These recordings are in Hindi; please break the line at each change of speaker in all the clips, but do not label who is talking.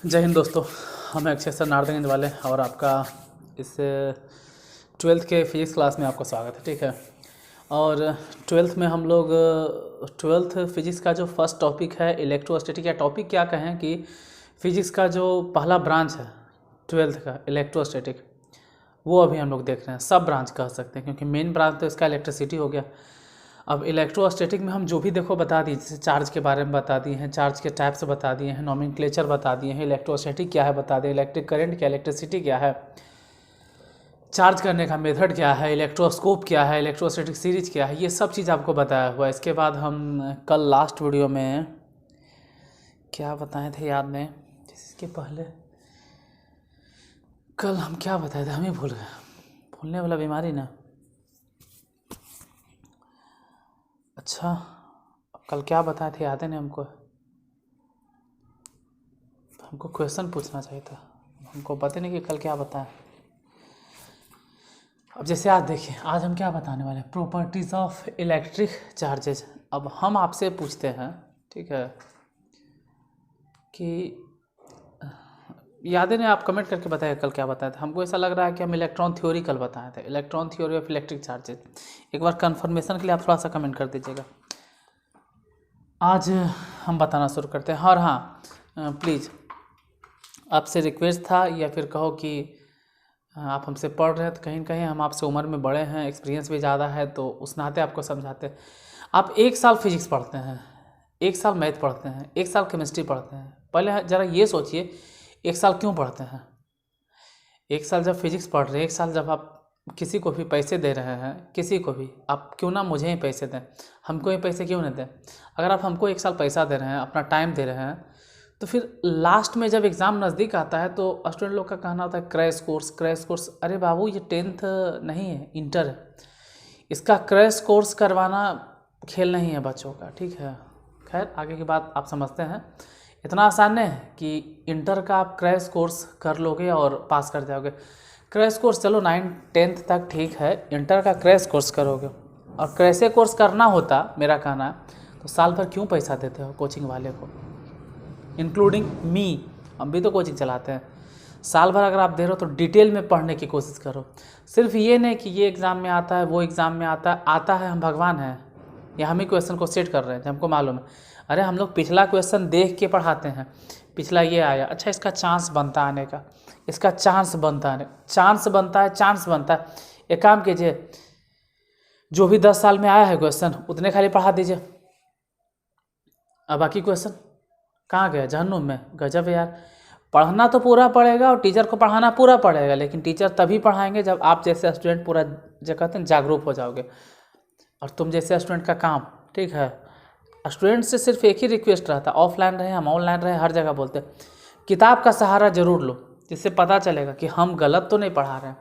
जय हिंद दोस्तों। हम अक्षय सर नारदगंज वाले और आपका इस 12th के फिजिक्स क्लास में आपका स्वागत है। ठीक है। और 12th में हम लोग 12th फिजिक्स का जो फर्स्ट टॉपिक है इलेक्ट्रोस्टैटिक, या टॉपिक क्या कहें कि फिजिक्स का जो पहला ब्रांच है 12th का इलेक्ट्रोस्टैटिक, वो अभी हम लोग देख रहे हैं। सब ब्रांच कह सकते हैं क्योंकि मेन ब्रांच तो इसका इलेक्ट्रिसिटी हो गया। अब इलेक्ट्रोस्टैटिक में हम जो भी देखो बता दिए, जैसे चार्ज के बारे में बता दिए हैं, चार्ज के टाइप्स बता दिए हैं, नोमेनक्लेचर बता दिए हैं, इलेक्ट्रोस्टैटिक क्या है बता दिए, इलेक्ट्रिक करंट क्या, इलेक्ट्रिसिटी क्या है, चार्ज करने का मेथड क्या है, इलेक्ट्रोस्कोप क्या है, इलेक्ट्रोस्टैटिक सीरीज क्या है, ये सब चीज़ आपको बताया हुआ है। इसके बाद हम कल लास्ट वीडियो में क्या बताए थे याद नहीं, इसके पहले कल हम क्या बताए थे, हम ही भूल गए। भूलने वाला बीमारी ना। अच्छा, कल क्या बताए थे याद है नहीं हमको। हमको क्वेश्चन पूछना चाहिए था, हमको पता नहीं कि कल क्या बताया। अब जैसे आज देखिए, आज हम क्या बताने वाले हैं, प्रॉपर्टीज़ ऑफ इलेक्ट्रिक चार्जेज। अब हम आपसे पूछते हैं, ठीक है, कि याद नहीं, आप कमेंट करके बताइए कल क्या बताया था। हमको ऐसा लग रहा है कि हम इलेक्ट्रॉन थ्योरी कल बताए थे, electron theory of electric charges. एक बार कन्फर्मेशन के लिए आप थोड़ा सा कमेंट कर दीजिएगा। आज हम बताना शुरू करते हैं। और हाँ, प्लीज़ आपसे रिक्वेस्ट था, या फिर कहो कि आप हमसे पढ़ रहे हैं तो कहीं ना कहीं हम आपसे उम्र में बड़े हैं, एक्सपीरियंस भी ज़्यादा है, तो उस नाते आपको समझाते। आप 1 साल फिजिक्स पढ़ते हैं, 1 साल मैथ पढ़ते हैं, 1 साल केमिस्ट्री पढ़ते हैं। पहले ज़रा ये सोचिए 1 साल क्यों पढ़ते हैं। 1 साल जब फिजिक्स पढ़ रहे हैं, 1 साल जब आप किसी को भी पैसे दे रहे हैं, किसी को भी, आप क्यों ना मुझे ही पैसे दें, हमको ही पैसे क्यों नहीं दें। अगर आप हमको 1 साल पैसा दे रहे हैं, अपना टाइम दे रहे हैं, तो फिर लास्ट में जब एग्ज़ाम नज़दीक आता है तो स्टूडेंट लोग का कहना होता है क्रैश कोर्स, क्रैश कोर्स। अरे बाबू, ये 10th नहीं है, इंटर है। इसका क्रैश कोर्स करवाना खेल नहीं है बच्चों का, ठीक है। खैर, आगे की बात आप समझते हैं। इतना आसान नहीं है कि इंटर का आप क्रैश कोर्स कर लोगे और पास कर जाओगे। क्रैश कोर्स चलो 9th-10th तक ठीक है, इंटर का क्रैश कोर्स करोगे। और क्रैशे कोर्स करना होता, मेरा कहना है, तो साल भर क्यों पैसा देते हो कोचिंग वाले को, इंक्लूडिंग मी। हम भी तो कोचिंग चलाते हैं। साल भर अगर आप दे रहे हो तो डिटेल में पढ़ने की कोशिश करो। सिर्फ ये नहीं कि ये एग्ज़ाम में आता है, वो एग्ज़ाम में आता है, हम भगवान हैं या हम ही क्वेश्चन को सेट कर रहे हैं, हमको मालूम है। अरे हम लोग पिछला क्वेश्चन देख के पढ़ाते हैं, पिछला ये आया, अच्छा इसका चांस बनता आने का, इसका चांस बनता है, चांस बनता है। एक काम कीजिए, जो भी 10 साल में आया है क्वेश्चन उतने खाली पढ़ा दीजिए, अब बाकी क्वेश्चन कहाँ गया, जहन्नुम में। गजब है यार। पढ़ना तो पूरा पड़ेगा और टीचर को पढ़ाना पूरा पड़ेगा, लेकिन टीचर तभी पढ़ाएंगे जब आप जैसे स्टूडेंट पूरा जो कहते हैं जागरूक हो जाओगे। और तुम जैसे स्टूडेंट का काम, ठीक है, स्टूडेंट से सिर्फ एक ही रिक्वेस्ट रहता है, ऑफलाइन रहे हम ऑनलाइन रहे, हर जगह बोलते हैं, किताब का सहारा जरूर लो, जिससे पता चलेगा कि हम गलत तो नहीं पढ़ा रहे हैं,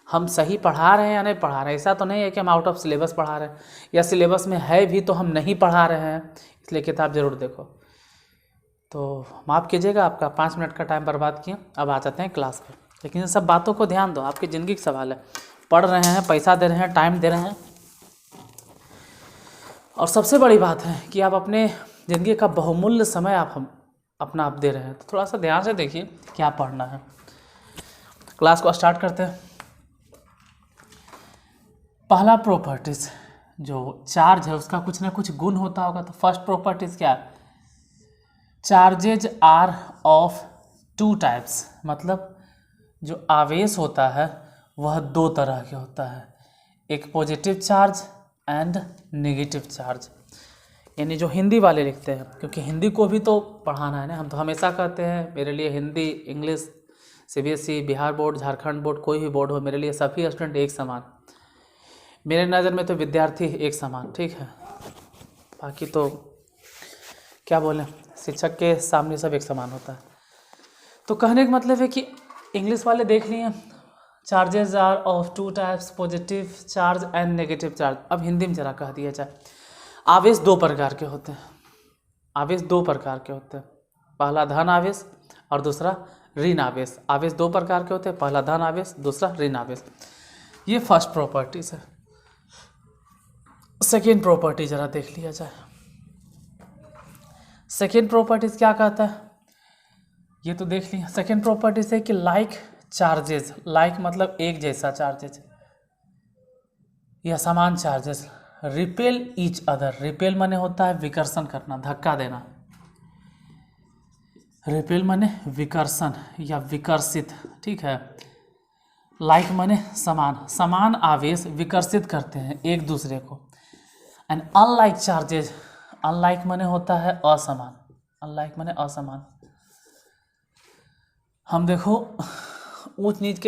हम सही पढ़ा रहे हैं या नहीं पढ़ा रहे हैं। ऐसा तो नहीं है कि हम आउट ऑफ सिलेबस पढ़ा रहे हैं, या सिलेबस में है भी तो हम नहीं पढ़ा रहे हैं। इसलिए किताब ज़रूर देखो। तो माफ़ कीजिएगा, आपका 5 मिनट का टाइम बर्बाद किया। अब आ जाते हैं क्लास पे। लेकिन इन सब बातों को ध्यान दो, आपकी ज़िंदगी का सवाल है। पढ़ रहे हैं, पैसा दे रहे हैं, टाइम दे रहे हैं, और सबसे बड़ी बात है कि आप अपने ज़िंदगी का बहुमूल्य समय अपना आप दे रहे हैं। तो थोड़ा सा ध्यान से देखिए क्या पढ़ना है। क्लास को स्टार्ट करते हैं। पहला प्रॉपर्टीज़, जो चार्ज है उसका कुछ ना कुछ गुण होता होगा। तो फर्स्ट प्रॉपर्टीज़ क्या है, चार्जेज आर ऑफ 2 टाइप्स, मतलब जो आवेश होता है वह 2 तरह के होता है, एक positive charge and negative charge. यानी जो हिंदी वाले लिखते हैं, क्योंकि हिंदी को भी तो पढ़ाना है ना। हम तो हमेशा कहते हैं, मेरे लिए Hindi, English, CBSE, Bihar board, Jharkhand board, कोई भी बोर्ड हो, मेरे लिए सभी स्टूडेंट एक समान। मेरे नज़र में तो विद्यार्थी एक समान, ठीक है। बाकी तो क्या बोलें, शिक्षक के सामने सब एक समान होता है। तो कहने का मतलब है कि इंग्लिश वाले देख लिए, charges are of 2 types, positive charge and negative charge. अब हिंदी में जरा कह दिया जाए, आवेश 2 प्रकार के होते हैं। आवेश 2 प्रकार के होते हैं, पहला धन आवेश और दूसरा ऋण आवेश। आवेश 2 प्रकार के होते हैं, पहला धन आवेश, दूसरा ऋण आवेश। ये फर्स्ट प्रॉपर्टीज है। सेकेंड प्रॉपर्टी जरा देख लिया जाए। सेकेंड प्रॉपर्टीज क्या कहता है, ये तो देख लिया। सेकेंड प्रॉपर्टी से कि लाइक चार्जेस, लाइक मतलब एक जैसा चार्जेस या समान charges, repel each other, repel माने होता है विकर्षण करना, धक्का देना, रिपेल माने विकर्षण या विकर्षित, ठीक है। लाइक माने समान, समान आवेश विकर्षित करते हैं एक दूसरे को। एंड अनलाइक चार्जेज, अनलाइक माने होता है असमान, अनलाइक माने असमान। हम देखो ऊंच नीच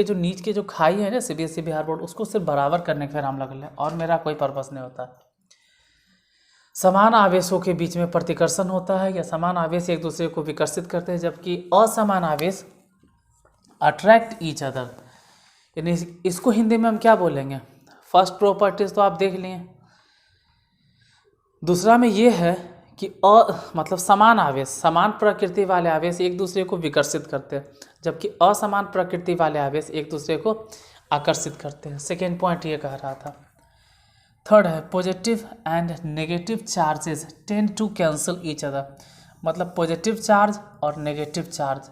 के जो खाई है ना सीबीएसई बिहार बोर्ड, उसको सिर्फ बराबर करने के फिर हम लग लें, और मेरा कोई पर्पस नहीं होता। समान आवेशों के बीच में प्रतिकर्षण होता है या समान आवेश एक दूसरे को विकर्षित करते हैं, जबकि असमान आवेश अट्रैक्ट ईच अदर। यानी इसको हिंदी में हम क्या बोलेंगे? फर्स्ट प्रॉपर्टीज तो आप देख लिए। दूसरा में ये है कि मतलब समान आवेश, समान प्रकृति वाले आवेश एक दूसरे को विकर्षित करते हैं, जबकि असमान प्रकृति वाले आवेश एक दूसरे को आकर्षित करते हैं। सेकेंड पॉइंट ये कह रहा था। थर्ड है positive and negative charges tend to cancel each other, मतलब पॉजिटिव चार्ज और नेगेटिव चार्ज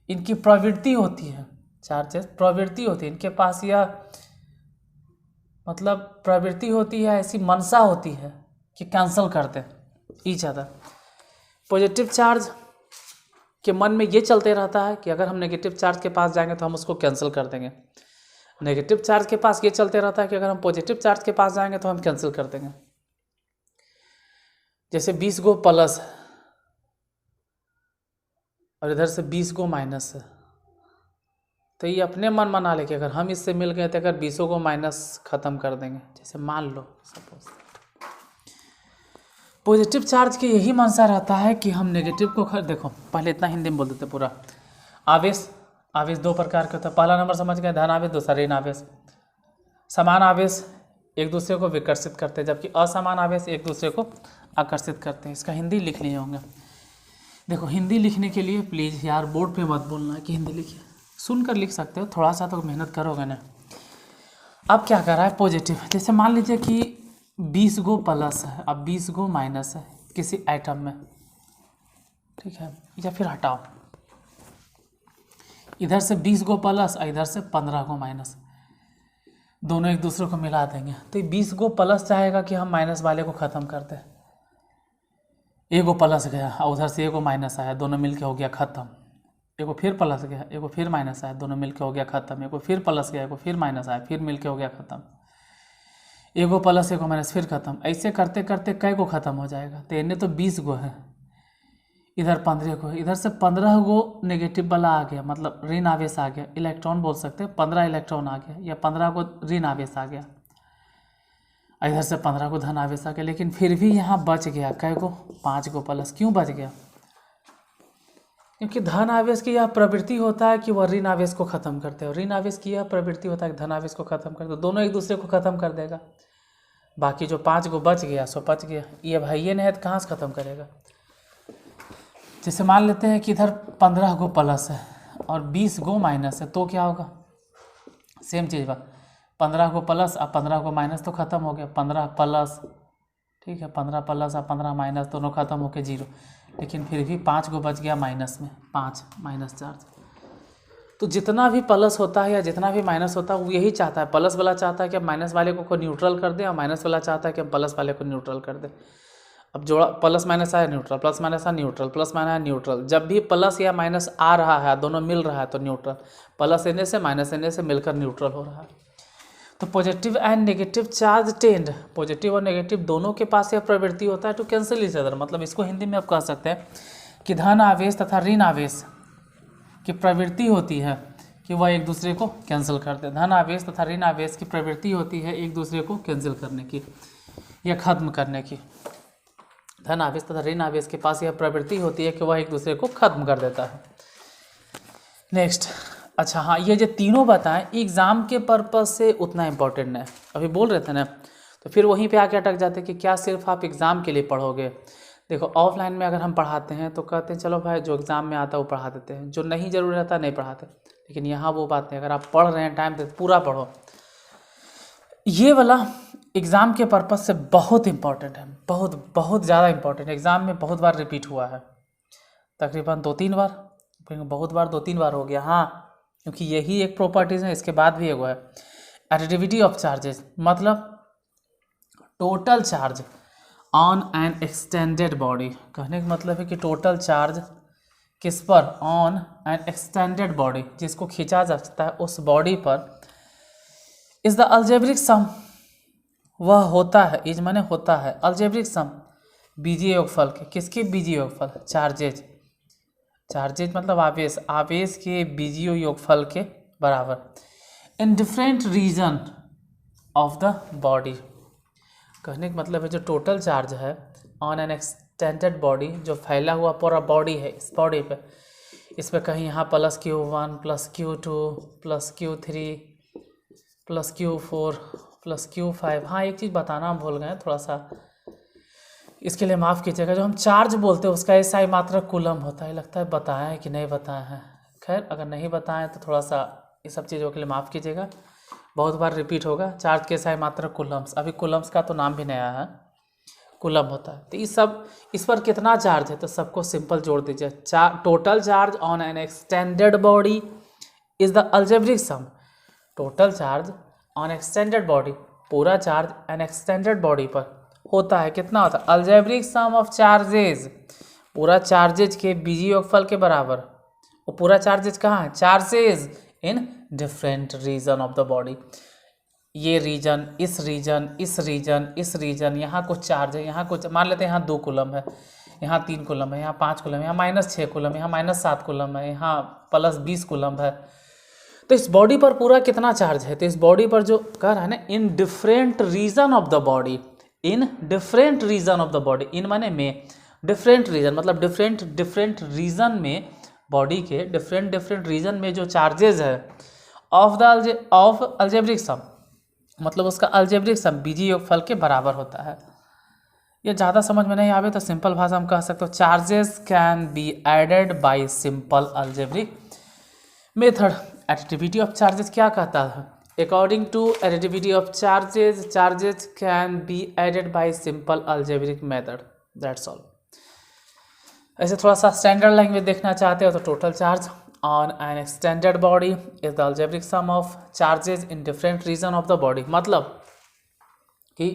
इनकी प्रवृत्ति होती है, चार्जेस प्रवृत्ति होती है, इनके पास यह मतलब प्रवृत्ति होती है, ऐसी मनसा होती है कि कैंसिल कर दें ईच अदर। पॉजिटिव चार्ज के मन में ये चलते रहता है कि अगर हम नेगेटिव चार्ज के पास जाएंगे तो हम उसको कैंसिल कर देंगे। नेगेटिव चार्ज के पास ये चलते रहता है कि अगर हम पॉजिटिव चार्ज के पास जाएंगे तो हम कैंसिल कर देंगे। जैसे 20 गो प्लस और इधर से 20 गो माइनस है, तो ये अपने मन मना ले कि अगर हम इससे मिल गए तो अगर 20 को माइनस ख़त्म कर देंगे। जैसे मान लो सपोज पॉजिटिव चार्ज की यही मनसा रहता है कि हम नेगेटिव को देखो पहले इतना हिंदी में बोल देते पूरा। आवेश, आवेश दो प्रकार के होता है, पहला नंबर समझ गए धन आवेश, दूसरा ऋण आवेश। समान आवेश एक दूसरे को विकर्षित करते हैं, जबकि असमान आवेश एक दूसरे को आकर्षित करते हैं। इसका हिंदी लिख लिए होंगे। देखो हिंदी लिखने के लिए प्लीज़ यार बोर्ड पे मत बोलना कि हिंदी लिखिए, सुनकर लिख सकते हो, थोड़ा सा तो मेहनत करोगे ना। अब क्या कर रहा है पॉजिटिव, जैसे मान लीजिए कि 20 गो प्लस है, अब 20 गो माइनस है किसी आइटम में, ठीक है, या फिर हटाओ, इधर से 20 गो प्लस और इधर से 15 गो माइनस, दोनों एक दूसरे को मिला देंगे तो 20 गो प्लस चाहेगा कि हम माइनस वाले को ख़त्म कर दें। एगो प्लस गया और उधर से एगो माइनस आया, दोनों मिलके हो गया ख़त्म। एगो फिर प्लस गया, एगो फिर माइनस आया, दोनों मिलके हो गया ख़त्म। एगो फिर प्लस गया, एगो फिर माइनस आया, फिर मिलके हो गया ख़त्म। एगो प्लस एगो माइनस फिर ख़त्म। ऐसे करते करते कई को ख़त्म हो जाएगा। तो इन्हें तो 20 गो है, इधर 15 गो है, इधर से 15 गो नेगेटिव वाला आ गया, मतलब ऋण आवेश आ गया, इलेक्ट्रॉन बोल सकते हैं, 15 इलेक्ट्रॉन आ गया या 15 को ऋण आवेश आ गया, इधर से 15 को धन आवेश आ गया। लेकिन फिर भी यहाँ बच गया कै गो, 5 गो प्लस। क्यों बच गया? क्योंकि धन आवेश की यह प्रवृत्ति होता है कि वह ऋण आवेश को ख़त्म करते हैं, और ऋण आवेश की यह प्रवृत्ति होता है कि धन आवेश को ख़त्म करते हैं। दोनों एक दूसरे को ख़त्म कर देगा। बाकी जो 5 गो बच गया सो बच गया। ये भाई ये नहीं है तो कहाँ से ख़त्म करेगा? जैसे मान लेते हैं कि इधर 15 गो प्लस है और 20 गो माइनस है, तो क्या होगा? सेम चीज़ बा, 15 गो प्लस और 15 गो माइनस तो ख़त्म हो गया। 15 प्लस, ठीक है, 15 प्लस और 15 माइनस दोनों ख़त्म हो के 0। लेकिन फिर भी 5 गो बच गया माइनस में, 5 माइनस चार्ज। तो जितना भी प्लस होता है या जितना भी माइनस होता है वो यही चाहता है, प्लस वाला चाहता है कि हम माइनस वाले को न्यूट्रल कर दें, और माइनस वाला चाहता है कि हम प्लस वाले को न्यूट्रल कर दें। अब जोड़ा प्लस माइनस आया न्यूट्रल, प्लस माइनस आया न्यूट्रल, प्लस माइनस आया न्यूट्रल। जब भी प्लस या माइनस आ रहा है, दोनों मिल रहा है तो न्यूट्रल, प्लस एने से माइनस एने से मिलकर न्यूट्रल हो रहा है। तो positive and negative charge tend, positive और नेगेटिव दोनों के पास यह प्रवृत्ति होता है टू कैंसिल ईच अदर। मतलब इसको हिंदी में आप कह सकते हैं कि धन आवेश तथा ऋण आवेश की प्रवृत्ति होती है कि वह एक दूसरे को कैंसिल कर दे। धन आवेश तथा ऋण आवेश की प्रवृत्ति होती है एक दूसरे को कैंसिल करने की या खत्म करने की। धन आवेश तथा ऋण आवेश के पास यह प्रवृत्ति होती है कि वह एक दूसरे को खत्म कर देता है। नेक्स्ट, अच्छा हाँ, ये जो तीनों बताएं एग्ज़ाम के पर्पज़ से उतना इम्पोर्टेंट नहीं। अभी बोल रहे थे ना, तो फिर वहीं पे आके अटक जाते कि क्या सिर्फ आप एग्ज़ाम के लिए पढ़ोगे। देखो ऑफलाइन में अगर हम पढ़ाते हैं तो कहते हैं चलो भाई जो एग्ज़ाम में आता है वो पढ़ा देते हैं, जो नहीं जरूरी रहता नहीं पढ़ाते। लेकिन यहाँ वो बात नहीं, अगर आप पढ़ रहे हैं टाइम पे पूरा पढ़ो। ये वाला एग्ज़ाम के पर्पज़ से बहुत इम्पॉर्टेंट है, बहुत बहुत ज़्यादा इम्पॉर्टेंट। एग्ज़ाम में बहुत बार रिपीट हुआ है, तकरीबन 2-3 बार बहुत बार 2-3 बार हो गया, हाँ, क्योंकि यही एक प्रॉपर्टीज़ है, इसके बाद भी एगो है एडिटिविटी ऑफ चार्जेस, मतलब total charge on an extended body. कहने का मतलब है कि टोटल चार्ज किस पर, ऑन एन एक्सटेंडेड बॉडी, जिसको खींचा जा सकता है उस बॉडी पर, इज द अलजेब्रिक सम, वह होता है, इज माने होता है, अलजेब्रिक सम बीजीय योगफल के, किसके बीजीय योगफल, चार्जेज, चार्जेज मतलब आवेश, आवेश के बीजीय योगफल के बराबर, in different region of the body. कहने का मतलब है जो टोटल चार्ज है ऑन एन एक्सटेंडेड बॉडी, जो फैला हुआ पूरा बॉडी है, इस बॉडी पे, इस पर कहीं यहाँ +Q1 +Q2 +Q3 +Q4 +Q5। हाँ, एक चीज़ बताना हम भूल गए, थोड़ा सा इसके लिए माफ़ कीजिएगा, जो हम चार्ज बोलते हैं उसका SI मात्रक कूलम होता है, लगता है बताया है कि नहीं बताया है, खैर अगर नहीं बताएं तो थोड़ा सा ये सब चीज़ों के लिए माफ़ कीजिएगा, बहुत बार रिपीट होगा। चार्ज के SI मात्रक कूलम्स, अभी कूलम्स का तो नाम भी नया है, कूलम होता है। तो इस पर कितना चार्ज है, तो सबको सिंपल जोड़ दीजिए, total charge on an extended body is the algebraic sum, total charge on extended body, पूरा चार्ज एन एक्सटेंडेड बॉडी पर होता है, कितना होता है, अलजेब्रिक सम ऑफ चार्जेज, पूरा चार्जेज के बीजीय योगफल के बराबर। वो पूरा चार्जेज कहाँ है, charges in different region of the body, ये रीजन, इस रीजन, इस रीजन, इस रीजन, यहाँ कुछ चार्ज है, यहाँ कुछ, मान लेते हैं यहाँ 2 कूलम है, यहाँ 3 कूलम है, यहाँ 5 कूलम है, यहाँ -6 कूलम, यहाँ -7 कूलम है, यहाँ +20 कूलम है। तो इस बॉडी पर पूरा कितना चार्ज है, तो इस बॉडी पर जो कह रहा है ना, in different region of the body, in different region of the body, in माने में, डिफरेंट रीजन मतलब डिफरेंट रीजन में, बॉडी के डिफरेंट रीजन में जो चार्जेज है ऑफ अलजेब्रिक सम, मतलब उसका अलजेब्रिक सम बीजीय योगफल के बराबर होता है। ये ज़्यादा समझ में नहीं आवे तो सिंपल भाषा हम कह सकते हो, charges can be added by simple algebraic method. Additivity of charges क्या कहता है, according to additivity of charges, charges can be added by simple algebraic method, that's all. ऐसे थोड़ा सा स्टैंडर्ड लैंग्वेज देखना चाहते हो तो total charge on an extended body is the algebraic sum of charges in different region of the body, मतलब कि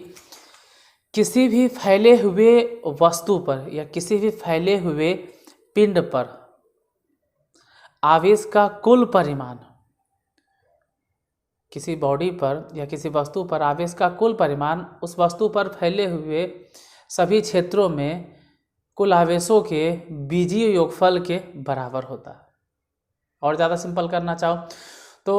किसी भी फैले हुए वस्तु पर या किसी भी फैले हुए पिंड पर आवेश का कुल परिमाण, किसी बॉडी पर या किसी वस्तु पर आवेश का कुल परिमाण उस वस्तु पर फैले हुए सभी क्षेत्रों में कुल आवेशों के बीजीय योगफल के बराबर होता है। और ज़्यादा सिंपल करना चाहो तो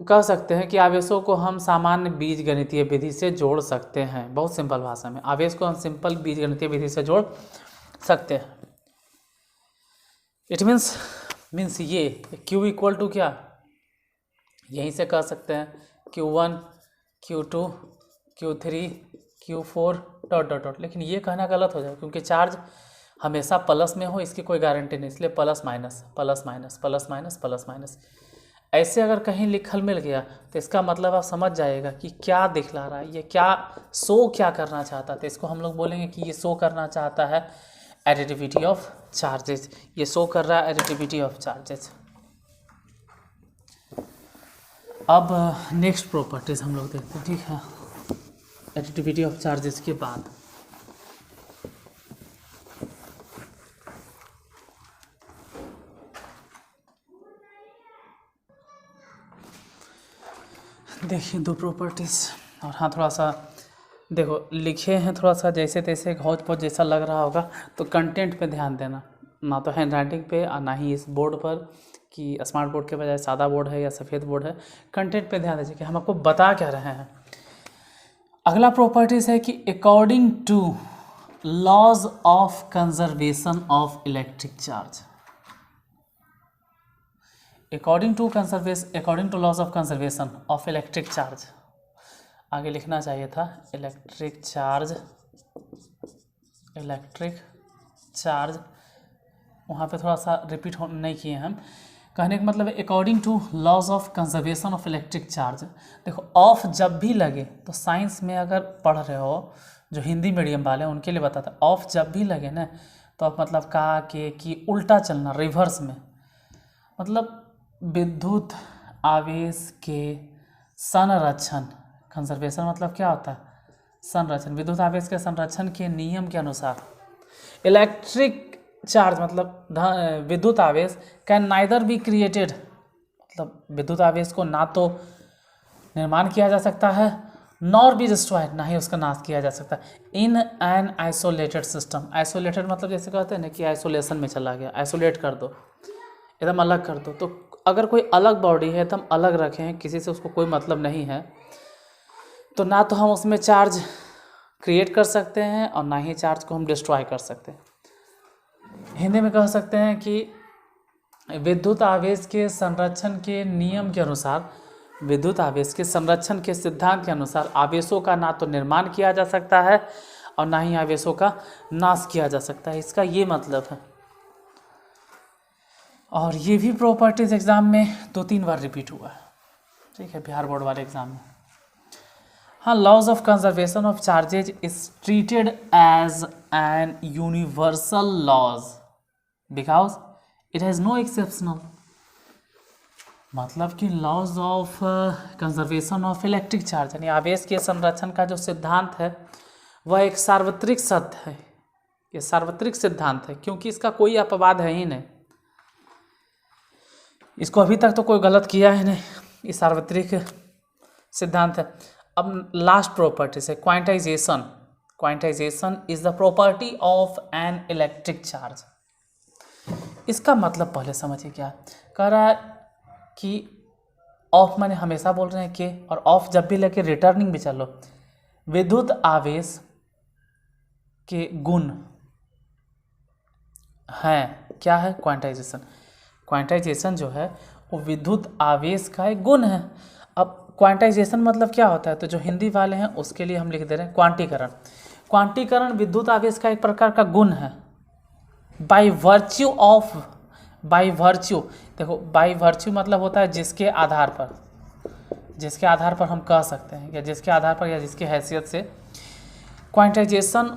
कह सकते हैं कि आवेशों को हम सामान्य बीजगणितीय विधि से जोड़ सकते हैं। बहुत सिंपल भाषा में आवेश को हम सिंपल बीजगणितीय विधि से जोड़ सकते हैं। इट मीन्स ये Q इक्वल टू क्या, यहीं से कह सकते हैं Q1 Q2 Q3 Q4 ... लेकिन ये कहना गलत हो जाए क्योंकि चार्ज हमेशा प्लस में हो इसकी कोई गारंटी नहीं, इसलिए plus minus plus minus plus minus plus minus ऐसे अगर कहीं लिखल मिल गया तो इसका मतलब आप समझ जाएगा कि क्या दिखला रहा है, ये क्या शो क्या करना चाहता था। इसको हम लोग बोलेंगे कि ये शो करना चाहता है एडिटिविटी ऑफ चार्जेस, ये शो कर रहा है एडिटिविटी ऑफ चार्जेस। अब नेक्स्ट प्रॉपर्टीज हम लोग देखते हैं, ठीक है, एडिटिविटी ऑफ चार्जेस के बाद। देखिए 2 प्रॉपर्टीज, और हाँ थोड़ा सा देखो लिखे हैं थोड़ा सा जैसे तैसे हौच पौच जैसा लग रहा होगा तो कंटेंट पे ध्यान देना, ना तो हैंड राइटिंग पे और ना ही इस बोर्ड पर कि स्मार्ट बोर्ड के बजाय सादा बोर्ड है या सफ़ेद बोर्ड है। कंटेंट पे ध्यान दीजिए कि हम आपको बता क्या रहे हैं। अगला प्रॉपर्टीज है कि according to laws of conservation of electric charge, according to laws of conservation of electric charge, आगे लिखना चाहिए था इलेक्ट्रिक चार्ज, वहाँ पे थोड़ा सा रिपीट नहीं किए हम। कहने का मतलब है according to laws of conservation of electric charge. देखो ऑफ जब भी लगे तो साइंस में अगर पढ़ रहे हो, जो हिंदी मीडियम वाले हैं उनके लिए बताता, ऑफ जब भी लगे ना तो आप मतलब का के कि उल्टा चलना, रिवर्स में, मतलब विद्युत आवेश के संरक्षण, कंजर्वेशन मतलब क्या होता है, संरक्षण, विद्युत आवेश के संरक्षण के नियम के अनुसार इलेक्ट्रिक चार्ज मतलब विद्युत आवेश कैन नाइदर बी क्रिएटेड, मतलब विद्युत आवेश को ना तो निर्माण किया जा सकता है नॉर बी डिस्ट्रॉयड, ना ही उसका नाश किया जा सकता in an isolated system. Isolated मतलब जैसे कहते हैं ना कि आइसोलेशन में चला गया, आइसोलेट कर दो, एकदम अलग कर दो। तो अगर कोई अलग बॉडी है तो हम अलग रखें, किसी से उसको कोई मतलब नहीं है, तो ना तो हम उसमें चार्ज क्रिएट कर सकते हैं और ना ही चार्ज को हम डिस्ट्रॉय कर सकते हैं। हिंदी में कह सकते हैं कि विद्युत आवेश के संरक्षण के नियम के अनुसार, विद्युत आवेश के संरक्षण के सिद्धांत के अनुसार आवेशों का ना तो निर्माण किया जा सकता है और ना ही आवेशों का नाश किया जा सकता है, इसका ये मतलब है। और ये भी प्रॉपर्टीज एग्जाम में 2-3 बार रिपीट हुआ है, ठीक है, बिहार बोर्ड वाले एग्जाम में। हाँ, laws of conservation of charges is treated as an universal laws because it has no exceptional, मतलब कि laws of conservation of electric charge यानी आवेश के संरक्षण का जो सिद्धांत है वह एक सार्वत्रिक सत्य है, ये सार्वत्रिक सिद्धांत है, क्योंकि इसका कोई अपवाद है ही नहीं, इसको अभी तक तो कोई गलत किया ही नहीं, ये सार्वत्रिक सिद्धांत है। अब लास्ट प्रॉपर्टी से quantization, quantization is the property of an electric charge. इसका मतलब पहले समझिए क्या कह रहा है कि ऑफ मैंने हमेशा बोल रहे हैं कि, और ऑफ जब भी लेके रिटर्निंग भी चलो, विद्युत आवेश के गुण हैं, क्या है, क्वांटाइजेशन। क्वांटाइजेशन जो है वो विद्युत आवेश का एक गुण है। अब क्वांटाइजेशन मतलब क्या होता है, तो जो हिंदी वाले हैं उसके लिए हम लिख दे रहे हैं क्वांटीकरण। क्वांटीकरण विद्युत आवेश का एक प्रकार का गुण है। By virtue of, by virtue, देखो बाय वर्च्यू मतलब होता है जिसके आधार पर, जिसके आधार पर हम कह सकते हैं, या जिसके आधार पर या जिसकी हैसियत से। Quantization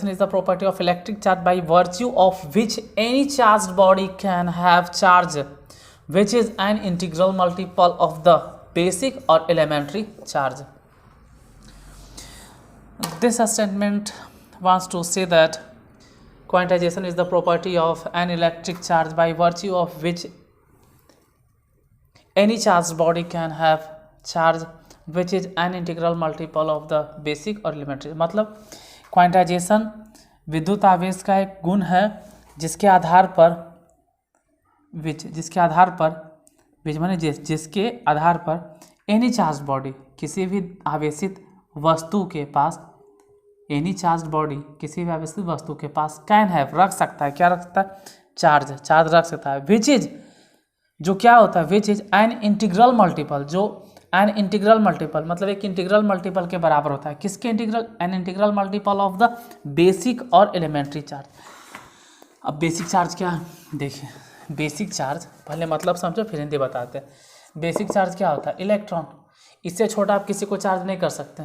is the property of electric charge by virtue of which any charged body can have charge which is an integral multiple of the basic or elementary charge. This statement wants to say that quantization is the property of an electric charge by virtue of which any charged body can have charge which is an integral multiple of the basic और elementary। मतलब क्वांटाइजेशन विद्युत आवेश का एक गुण है जिसके आधार पर जिसके आधार पर एनी चार्ज बॉडी, किसी भी आवेशित वस्तु के पास, एनी चार्ज बॉडी किसी भी आवेशित वस्तु के पास कैन हैव रख सकता है, क्या रख सकता है, चार्ज रख सकता है, विच इज, जो क्या होता है, which is an integral multiple, जो एन इंटीग्रल मल्टीपल मतलब एक इंटीग्रल मल्टीपल के बराबर होता है, किसके integral, an integral multiple of the basic और एलिमेंट्री चार्ज। अब बेसिक चार्ज क्या है, देखिए बेसिक चार्ज पहले मतलब समझो फिर हिंदी बताते हैं। बेसिक चार्ज क्या होता है, इलेक्ट्रॉन, इससे छोटा आप किसी को चार्ज नहीं कर सकते।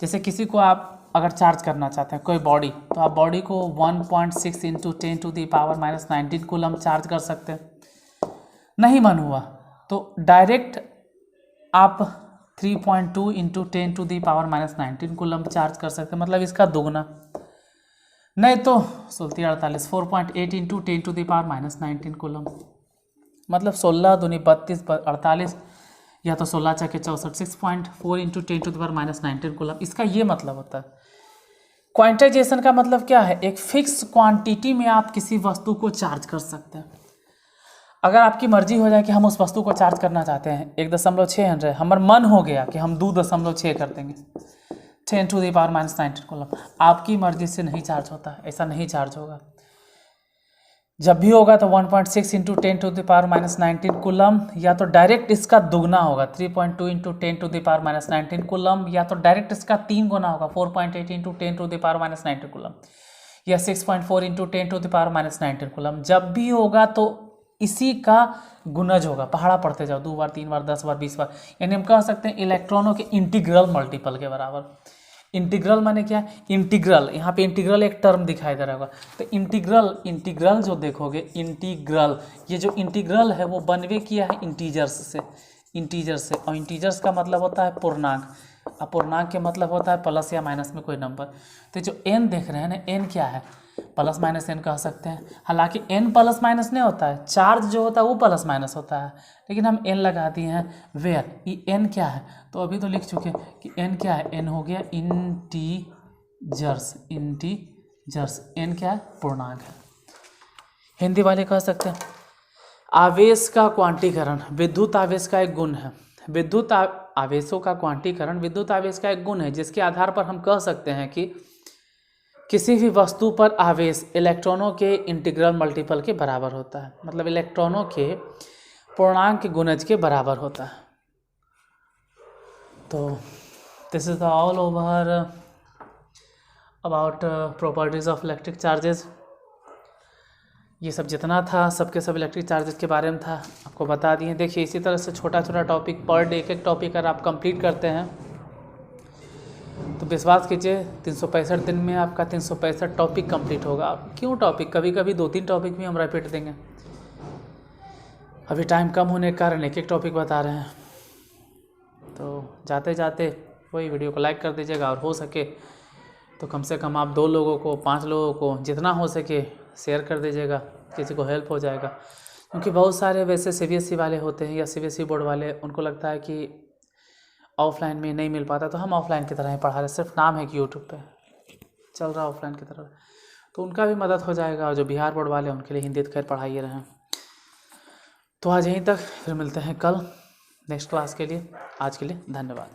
जैसे किसी को आप अगर चार्ज करना चाहते हैं कोई बॉडी, तो आप बॉडी को 1.6 × 10⁻⁻19 कूलम चार्ज कर सकते हैं, नहीं मन हुआ तो डायरेक्ट आप 3.2 × 10⁻⁻19 कूलम चार्ज कर सकते हैं, मतलब इसका दुगना, नहीं तो 1648 4.8 × 10⁻⁻19 कूलम, मतलब 16 दूनी 32 48 या तो 16 चके 64 6.4 × 10⁻⁻19 कूलम, इसका ये मतलब होता है। क्वांटाइजेशन का मतलब क्या है, एक फिक्स क्वांटिटी में आप किसी वस्तु को चार्ज कर सकते हैं। अगर आपकी मर्जी हो जाए कि हम उस वस्तु को चार्ज करना चाहते हैं 1.6 हमारा मन हो गया कि हम 2.6 कर देंगे 10⁻⁻19 कूलम, आपकी मर्जी से नहीं चार्ज होता, ऐसा नहीं चार्ज होगा। जब भी होगा तो 1.6 × 10⁻⁻19 कूलम, या तो डायरेक्ट इसका दुगना होगा 3.2 × 10⁻⁻19 कूलम, या तो डायरेक्ट इसका 3 गुना होगा 4.8 × 10⁻⁻19 कूलम, या 6.4 × 10⁻⁻19 कूलम। जब भी होगा तो इसी का गुणज होगा, पहाड़ा पढ़ते जाओ 2 बार 3 बार 10 बार 20 बार, यानी हम कह सकते हैं इलेक्ट्रॉनों के इंटीग्रल मल्टीपल के बराबर। इंटीग्रल माने क्या है, इंटीग्रल, यहाँ पे इंटीग्रल एक टर्म दिखाई दे रहा होगा, तो इंटीग्रल जो देखोगे, इंटीग्रल, ये जो इंटीग्रल है वो बनवे किया है इंटीजर्स से, और इंटीजर्स का मतलब होता है पूर्णांक, और पूर्णांक के मतलब होता है प्लस या माइनस में कोई नंबर। तो जो n देख रहे हैं ना, n क्या है, प्लस माइनस n कह सकते हैं, हालांकि n प्लस माइनस नहीं होता है, चार्ज जो होता है वो प्लस माइनस होता है, लेकिन हम n लगा दिए हैं वेयर, ये n क्या है, तो अभी तो लिख चुके हैं कि n क्या है, n हो गया इंटीजर्स, n क्या है, पूर्णांक है। हिंदी वाले कह सकते हैं आवेश का क्वांटीकरण विद्युत आवेश का एक गुण है, विद्युत आवेशों का क्वांटीकरण विद्युत आवेश का एक गुण है, जिसके आधार पर हम कह सकते हैं कि किसी भी वस्तु पर आवेश इलेक्ट्रॉनों के इंटीग्रल मल्टीपल के बराबर होता है, मतलब इलेक्ट्रॉनों के पूर्णांक गुणज के बराबर होता है। तो this is the all over about properties of electric charges. ये सब जितना था सबके सब इलेक्ट्रिक चार्जेस के बारे में था, आपको बता दिए। देखिए इसी तरह से छोटा छोटा टॉपिक पर डे, एक टॉपिक अगर आप कंप्लीट करते हैं तो विश्वास कीजिए 365 दिन में आपका 365 टॉपिक कंप्लीट होगा। क्यों टॉपिक, कभी कभी 2-3 टॉपिक भी हम रिपीट देंगे, अभी टाइम कम होने के कारण एक टॉपिक बता रहे हैं। तो जाते जाते वही वीडियो को लाइक कर दीजिएगा, और हो सके तो कम से कम आप 2 लोगों को 5 लोगों को जितना हो सके शेयर कर दीजिएगा, किसी को हेल्प हो जाएगा। क्योंकि बहुत सारे वैसे CBSE वाले होते हैं या CBSE बोर्ड वाले, उनको लगता है कि ऑफलाइन में नहीं मिल पाता, तो हम ऑफलाइन की तरह ही पढ़ा रहे, सिर्फ नाम है कि यूट्यूब पे चल रहा है ऑफलाइन की तरह, तो उनका भी मदद हो जाएगा। और जो बिहार बोर्ड वाले उनके लिए हिंदी तो खैर पढ़ा ही रहे हैं। तो आज यहीं तक, फिर मिलते हैं कल नेक्स्ट क्लास के लिए। आज के लिए धन्यवाद।